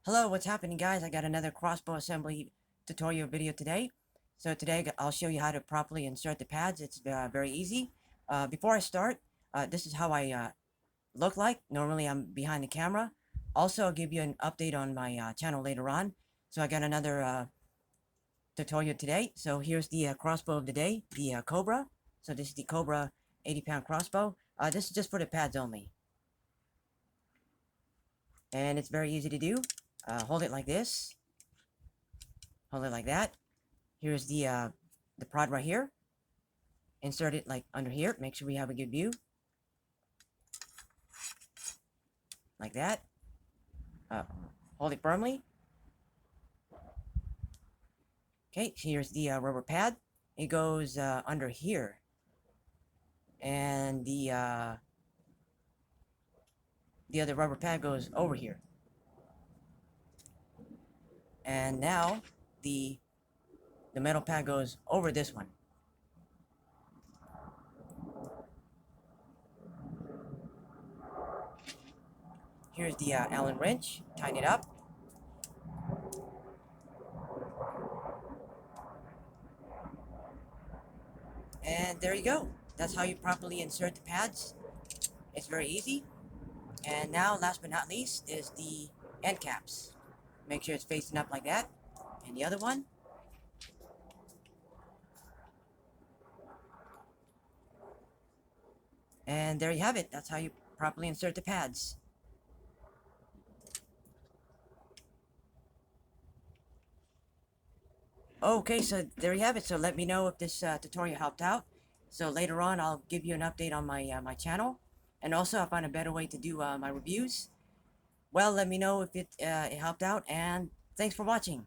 Hello, what's happening guys? I got another crossbow assembly tutorial video today. So today I'll show you how to properly insert the pads. It's very easy. Before I start, this is how I look like. Normally I'm behind the camera. Also, I'll give you an update on my channel later on. So I got another tutorial today. So here's the crossbow of the day, the Cobra. So this is the Cobra 80-pound crossbow. This is just for the pads only. And it's very easy to do. Hold it like this. Hold it like that. Here's the prod right here. Insert it like under here. Make sure we have a good view. Like that. Hold it firmly. Okay, here's the rubber pad. It goes under here. And the other rubber pad goes over here. And now the metal pad goes over this one. Here's the Allen wrench. Tighten it up. And there you go. That's how you properly insert the pads. It's very easy. And now, last but not least, is the end caps. Make sure it's facing up like that. And the other one. And there you have it. That's how you properly insert the pads. Okay, so there you have it. So let me know if this tutorial helped out. So later on, I'll give you an update on my my channel. And also, I find a better way to do my reviews. Well, let me know if it helped out. And thanks for watching.